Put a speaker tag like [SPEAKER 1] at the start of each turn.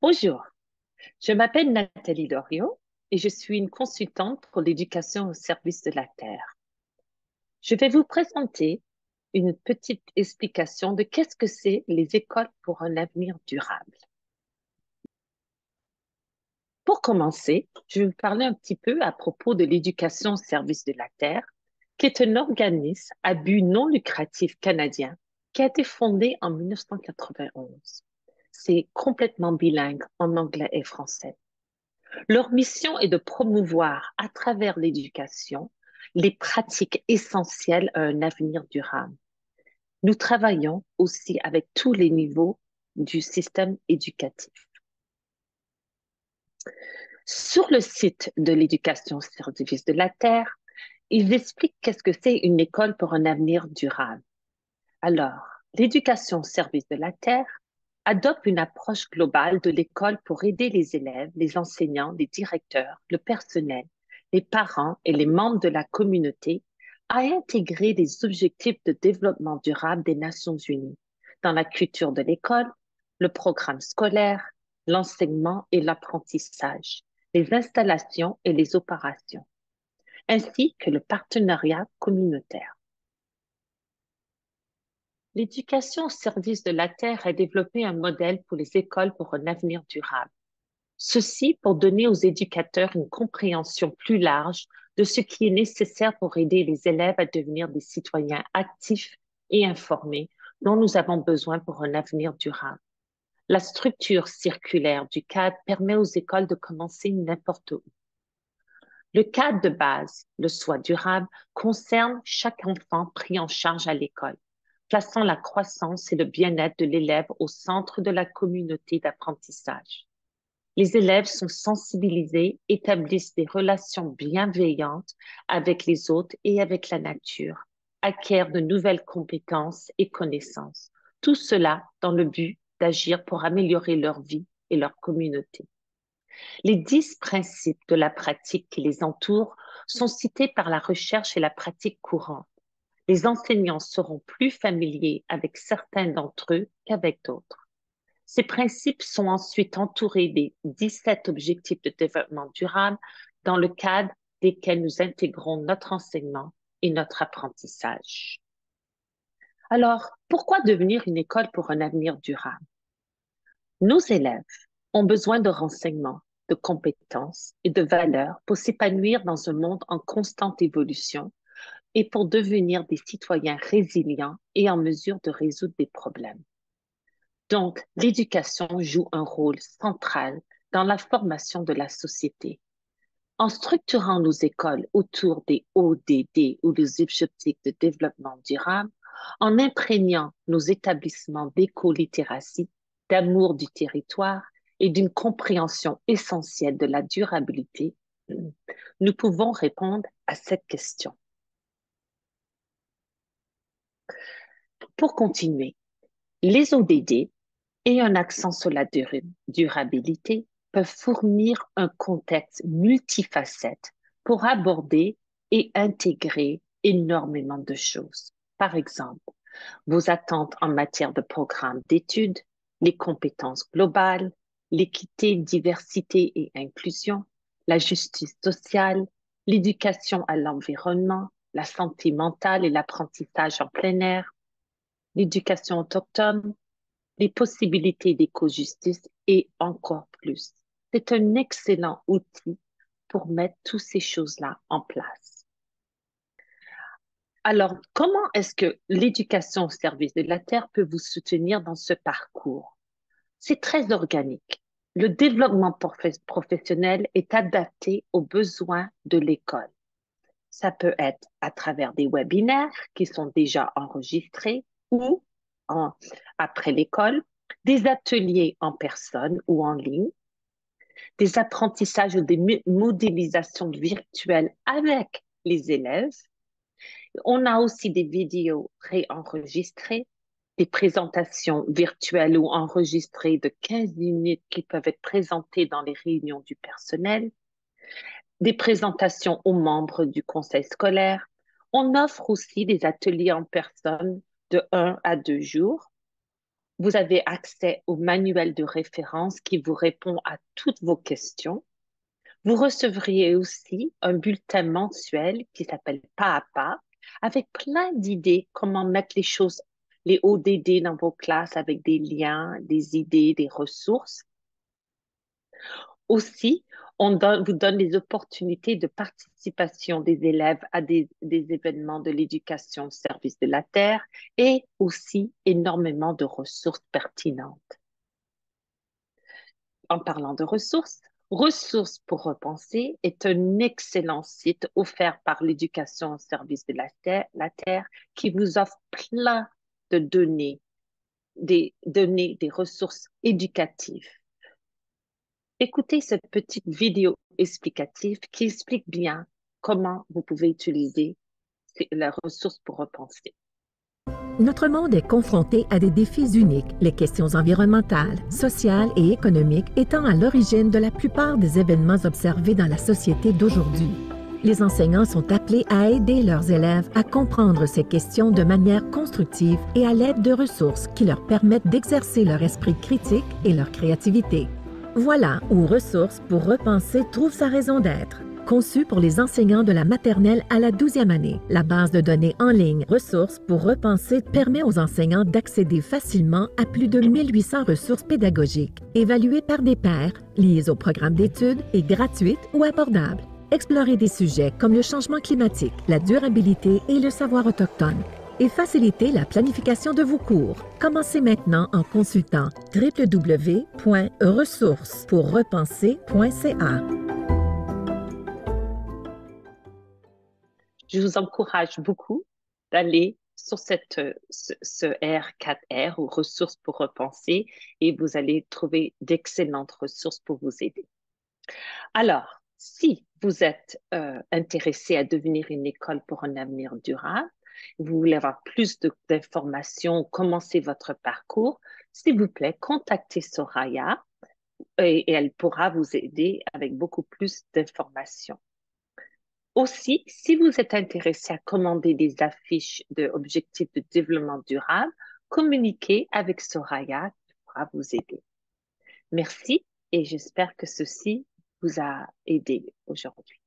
[SPEAKER 1] Bonjour, je m'appelle Nathalie Dorio et je suis une consultante pour l'éducation au service de la Terre. Je vais vous présenter une petite explication de qu'est-ce que c'est les écoles pour un avenir durable. Pour commencer, je vais vous parler un petit peu à propos de l'éducation au service de la Terre, qui est un organisme à but non lucratif canadien qui a été fondé en 1991. C'est complètement bilingue en anglais et français. Leur mission est de promouvoir à travers l'éducation les pratiques essentielles à un avenir durable. Nous travaillons aussi avec tous les niveaux du système éducatif. Sur le site de l'éducation au service de la Terre, ils expliquent qu'est-ce que c'est une école pour un avenir durable. Alors, l'éducation au service de la Terre adopte une approche globale de l'école pour aider les élèves, les enseignants, les directeurs, le personnel, les parents et les membres de la communauté à intégrer les objectifs de développement durable des Nations Unies dans la culture de l'école, le programme scolaire, l'enseignement et l'apprentissage, les installations et les opérations, ainsi que le partenariat communautaire. L'éducation au service de la Terre a développé un modèle pour les écoles pour un avenir durable. Ceci pour donner aux éducateurs une compréhension plus large de ce qui est nécessaire pour aider les élèves à devenir des citoyens actifs et informés dont nous avons besoin pour un avenir durable. La structure circulaire du cadre permet aux écoles de commencer n'importe où. Le cadre de base, le soi durable, concerne chaque enfant pris en charge à l'école, plaçant la croissance et le bien-être de l'élève au centre de la communauté d'apprentissage. Les élèves sont sensibilisés, établissent des relations bienveillantes avec les autres et avec la nature, acquièrent de nouvelles compétences et connaissances. Tout cela dans le but d'agir pour améliorer leur vie et leur communauté. Les 10 principes de la pratique qui les entourent sont cités par la recherche et la pratique courante. Les enseignants seront plus familiers avec certains d'entre eux qu'avec d'autres. Ces principes sont ensuite entourés des 17 objectifs de développement durable dans le cadre desquels nous intégrons notre enseignement et notre apprentissage. Alors, pourquoi devenir une école pour un avenir durable? Nos élèves ont besoin de renseignements, de compétences et de valeurs pour s'épanouir dans un monde en constante évolution et pour devenir des citoyens résilients et en mesure de résoudre des problèmes. Donc, l'éducation joue un rôle central dans la formation de la société. En structurant nos écoles autour des ODD ou des objectifs de développement durable, en imprégnant nos établissements d'éco-littératie, d'amour du territoire et d'une compréhension essentielle de la durabilité, nous pouvons répondre à cette question. Pour continuer, les ODD et un accent sur la durabilité peuvent fournir un contexte multifacette pour aborder et intégrer énormément de choses. Par exemple, vos attentes en matière de programme d'études, les compétences globales, l'équité, diversité et inclusion, la justice sociale, l'éducation à l'environnement, la santé mentale et l'apprentissage en plein air, l'éducation autochtone, les possibilités d'éco-justice et encore plus. C'est un excellent outil pour mettre toutes ces choses-là en place. Alors, comment est-ce que l'éducation au service de la Terre peut vous soutenir dans ce parcours? C'est très organique. Le développement professionnel est adapté aux besoins de l'école. Ça peut être à travers des webinaires qui sont déjà enregistrés ou en- après l'école, des ateliers en personne ou en ligne, des apprentissages ou des modélisations virtuelles avec les élèves. On a aussi des vidéos préenregistrées, des présentations virtuelles ou enregistrées de 15 minutes qui peuvent être présentées dans les réunions du personnel, des présentations aux membres du conseil scolaire. On offre aussi des ateliers en personne de 1 à 2 jours Vous avez accès au manuel de référence qui vous répond à toutes vos questions. Vous recevriez aussi un bulletin mensuel qui s'appelle Pas à pas, avec plein d'idées comment mettre les choses, les ODD dans vos classes avec des liens, des idées, des ressources. Aussi, vous donne des opportunités de participation des élèves à des événements de l'éducation au service de la Terre et aussi énormément de ressources pertinentes. En parlant de ressources, Ressources pour repenser est un excellent site offert par l'Éducation au service de la Terre qui vous offre plein de données, des ressources éducatives. Écoutez cette petite vidéo explicative qui explique bien comment vous pouvez utiliser la ressource pour repenser.
[SPEAKER 2] Notre monde est confronté à des défis uniques, les questions environnementales, sociales et économiques étant à l'origine de la plupart des événements observés dans la société d'aujourd'hui. Les enseignants sont appelés à aider leurs élèves à comprendre ces questions de manière constructive et à l'aide de ressources qui leur permettent d'exercer leur esprit critique et leur créativité. Voilà où Ressources pour repenser trouve sa raison d'être. Conçu pour les enseignants de la maternelle à la 12e année, la base de données en ligne Ressources pour repenser permet aux enseignants d'accéder facilement à plus de 1800 ressources pédagogiques, évaluées par des pairs, liées au programme d'études et gratuites ou abordables. Explorez des sujets comme le changement climatique, la durabilité et le savoir autochtone. Et facilitez la planification de vos cours. Commencez maintenant en consultant www.ressourcespourrepenser.ca.
[SPEAKER 1] Je vous encourage beaucoup d'aller sur ce R4R ou ressources pour repenser et vous allez trouver d'excellentes ressources pour vous aider. Alors, si vous êtes intéressé à devenir une école pour un avenir durable, vous voulez avoir plus d'informations, commencer votre parcours, s'il vous plaît, contactez Soraya et elle pourra vous aider avec beaucoup plus d'informations. Aussi, si vous êtes intéressé à commander des affiches d'objectifs de développement durable, communiquez avec Soraya qui pourra vous aider. Merci et j'espère que ceci vous a aidé aujourd'hui.